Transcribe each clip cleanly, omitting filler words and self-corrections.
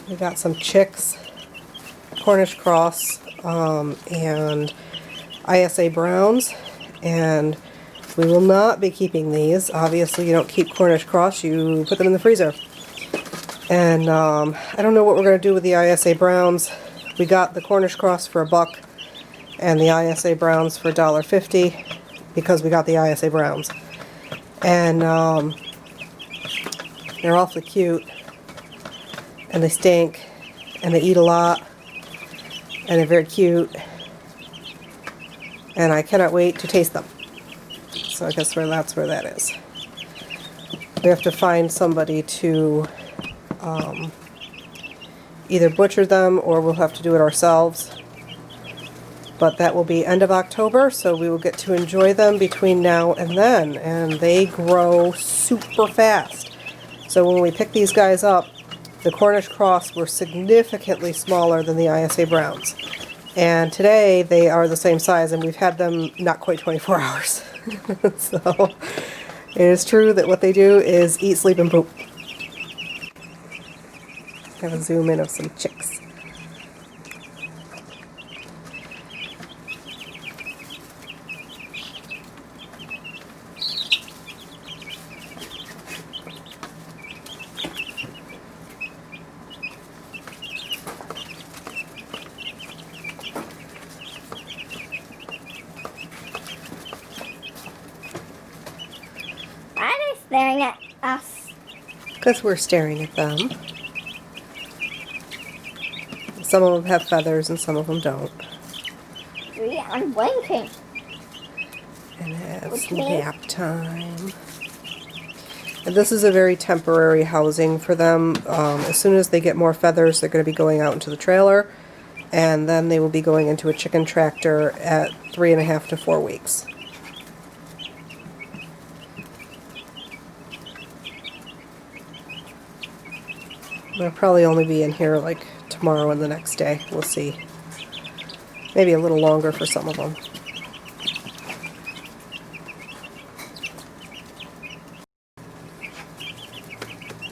We got some chicks, Cornish Cross, and ISA Browns, and we will not be keeping these. Obviously, you don't keep Cornish Cross, you put them in the freezer. And I don't know what we're going to do with the ISA Browns. We got the Cornish Cross for $1 and the ISA Browns for $1.50 because we got the ISA Browns. And they're awfully cute, and they stink, and they eat a lot, and they're very cute, and I cannot wait to taste them. So I guess that's where that is. We have to find somebody to either butcher them, or we'll have to do it ourselves. But that will be end of October, so we will get to enjoy them between now and then. And they grow super fast. So when we pick these guys up, the Cornish Cross were significantly smaller than the ISA Browns. And today they are the same size, and we've had them not quite 24 hours. So it is true that what they do is eat, sleep, and poop. Have a zoom in of some chicks. Why are they staring at us? Because we're staring at them. Some of them have feathers and some of them don't. Yeah, I'm blinking. And it's nap time. And this is a very temporary housing for them. As soon as they get more feathers, they're going to be going out into the trailer. And then they will be going into a chicken tractor at 3.5 to 4 weeks. They'll probably only be in here like tomorrow and the next day. We'll see. Maybe a little longer for some of them.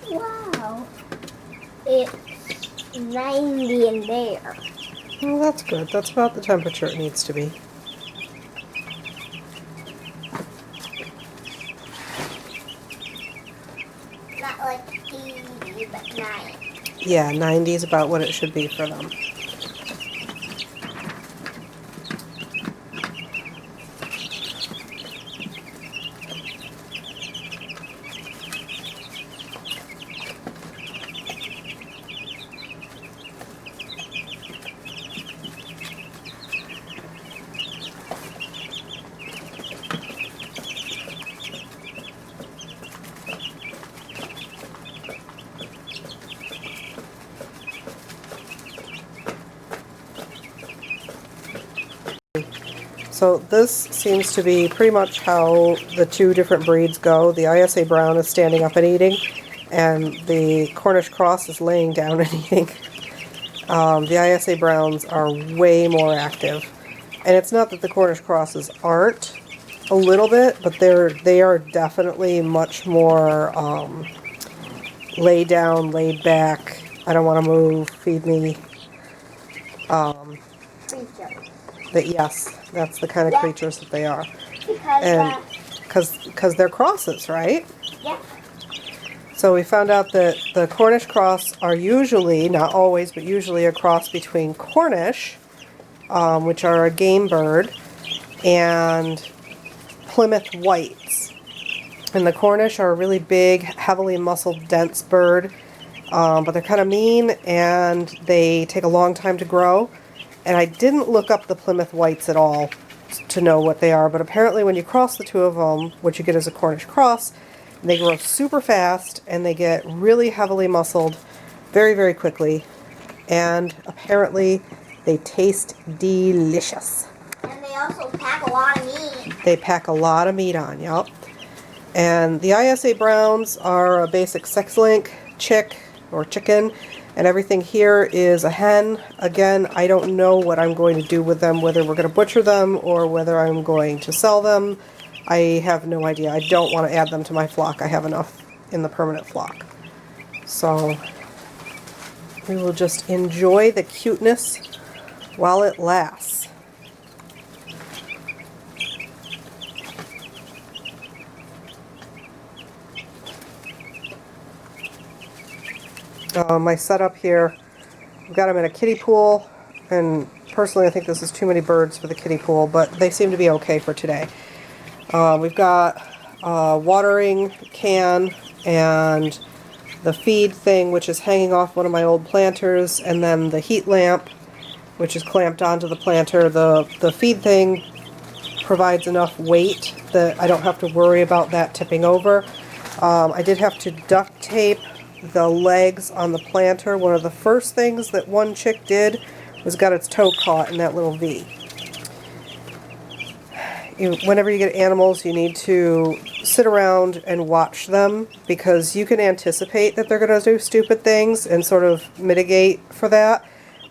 Wow. It's 90 in there. Well, that's good. That's about the temperature it needs to be. Not like 80, but 90. Yeah, 90 is about what it should be for them. So this seems to be pretty much how the two different breeds go. The ISA Brown is standing up and eating, and the Cornish Cross is laying down and eating. The ISA Browns are way more active. And it's not that the Cornish Crosses aren't a little bit, but they are definitely much more laid down, laid back. I don't want to move, feed me. But yes, that's the kind of creatures that they are. Because they're crosses, right? Yeah. So we found out that the Cornish Cross are usually, not always, but usually a cross between Cornish, which are a game bird, and Plymouth Whites. And the Cornish are a really big, heavily muscled, dense bird, but they're kind of mean, and they take a long time to grow. And I didn't look up the Plymouth Whites at all to know what they are, but apparently when you cross the two of them, what you get is a Cornish Cross. They grow super fast, and they get really heavily muscled very, very quickly. And apparently they taste delicious. And they also pack a lot of meat. They pack a lot of meat on, yep. And the ISA Browns are a basic sex-link chick or chicken. And everything here is a hen. Again, I don't know what I'm going to do with them, whether we're going to butcher them or whether I'm going to sell them. I have no idea. I don't want to add them to my flock. I have enough in the permanent flock. So we will just enjoy the cuteness while it lasts. My setup here, I've got them in a kiddie pool, and personally I think this is too many birds for the kiddie pool, but they seem to be okay for today. We've got a watering can and the feed thing, which is hanging off one of my old planters, and then the heat lamp, which is clamped onto the planter. The feed thing provides enough weight that I don't have to worry about that tipping over. I did have to duct tape the legs on the planter. One of the first things that one chick did was got its toe caught in that little V. Whenever you get animals, you need to sit around and watch them, because you can anticipate that they're going to do stupid things and sort of mitigate for that,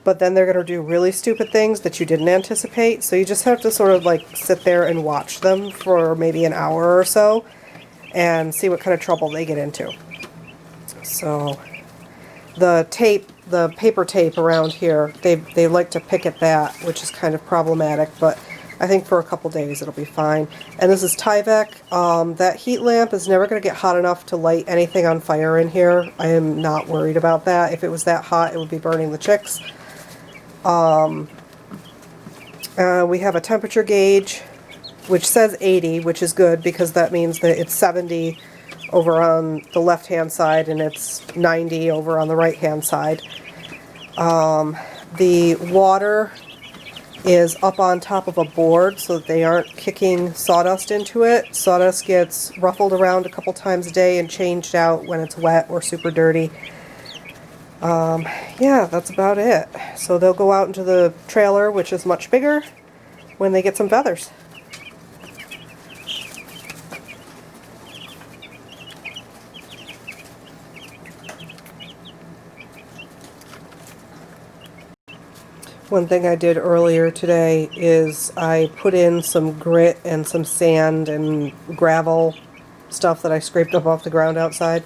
but then they're going to do really stupid things that you didn't anticipate. So you just have to sort of like sit there and watch them for maybe an hour or so and see what kind of trouble they get into. So the tape, the paper tape around here, they like to pick at that, which is kind of problematic, but I think for a couple days it'll be fine. And this is Tyvek. That heat lamp is never going to get hot enough to light anything on fire in here. I am not worried about that. If it was that hot, it would be burning the chicks. We have a temperature gauge, which says 80, which is good, because that means that it's 70 over on the left-hand side and it's 90 over on the right-hand side. The water is up on top of a board so that they aren't kicking sawdust into it. Sawdust gets ruffled around a couple times a day and changed out when it's wet or super dirty. Yeah, that's about it. So they'll go out into the trailer, which is much bigger, when they get some feathers. One thing I did earlier today is I put in some grit and some sand and gravel stuff that I scraped up off the ground outside,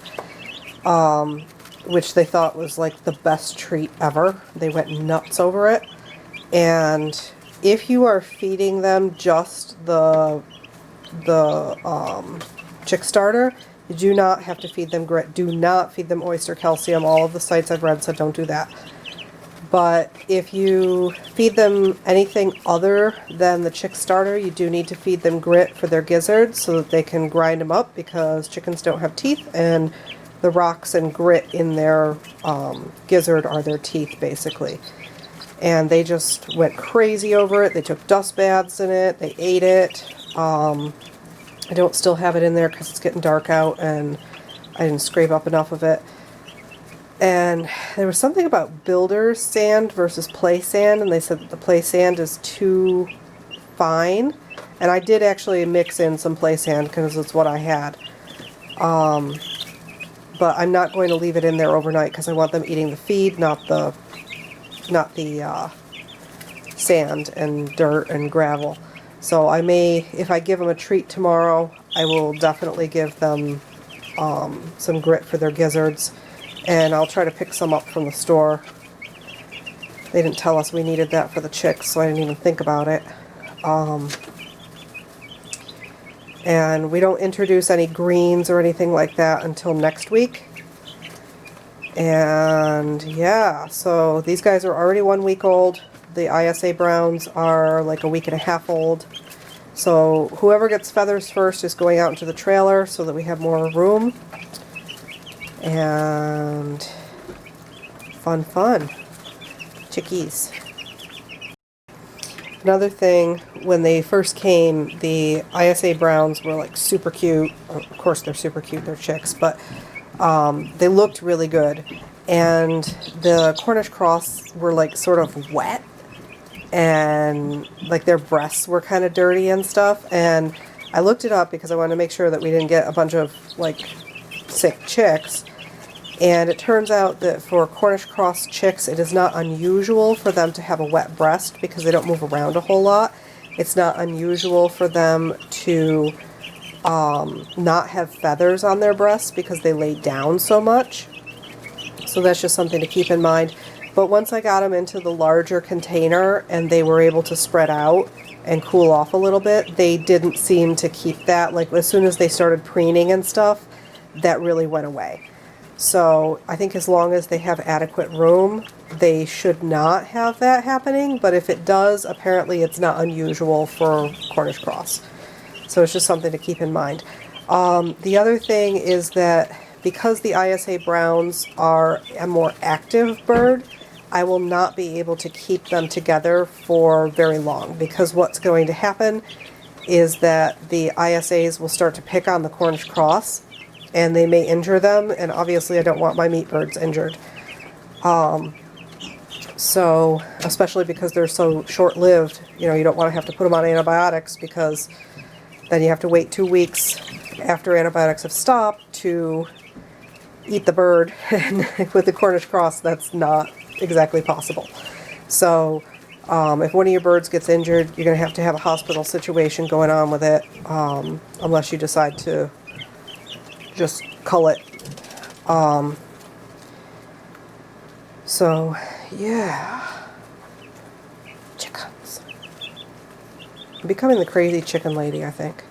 which they thought was like the best treat ever. They went nuts over it. And if you are feeding them just the chick starter, you do not have to feed them grit. Do not feed them oyster calcium. All of the sites I've read said don't do that. But if you feed them anything other than the chick starter, you do need to feed them grit for their gizzards so that they can grind them up, because chickens don't have teeth, and the rocks and grit in their gizzard are their teeth, basically. And they just went crazy over it. They took dust baths in it. They ate it. I don't still have it in there because it's getting dark out and I didn't scrape up enough of it. And there was something about builder's sand versus play sand, and they said that the play sand is too fine. And I did actually mix in some play sand because it's what I had. But I'm not going to leave it in there overnight because I want them eating the feed, not the sand and dirt and gravel. So I may, if I give them a treat tomorrow, I will definitely give them some grit for their gizzards. And I'll try to pick some up from the store. They didn't tell us we needed that for the chicks, so I didn't even think about it. And we don't introduce any greens or anything like that until next week. And yeah, so these guys are already 1 week old. The ISA Browns are like a week and a half old. So whoever gets feathers first is going out into the trailer so that we have more room. And fun. Chickies. Another thing, when they first came, the ISA Browns were like super cute. Of course they're super cute, they're chicks, but they looked really good. And the Cornish Cross were like sort of wet, and like their breasts were kind of dirty and stuff. And I looked it up because I wanted to make sure that we didn't get a bunch of like sick chicks. And it turns out that for Cornish Cross chicks, it is not unusual for them to have a wet breast because they don't move around a whole lot. It's not unusual for them to not have feathers on their breasts because they lay down so much. So that's just something to keep in mind. But once I got them into the larger container and they were able to spread out and cool off a little bit, they didn't seem to keep that. Like as soon as they started preening and stuff, that really went away. So I think as long as they have adequate room, they should not have that happening. But if it does, apparently it's not unusual for Cornish Cross. So it's just something to keep in mind. The other thing is that because the ISA Browns are a more active bird, I will not be able to keep them together for very long, because what's going to happen is that the ISAs will start to pick on the Cornish Cross and they may injure them, and obviously I don't want my meat birds injured. So, especially because they're so short-lived, you know, you don't want to have to put them on antibiotics, because then you have to wait 2 weeks after antibiotics have stopped to eat the bird. And with the Cornish Cross, that's not exactly possible. So, if one of your birds gets injured, you're going to have a hospital situation going on with it, unless you decide to just cull it. So, yeah. Chickens. I'm becoming the crazy chicken lady, I think.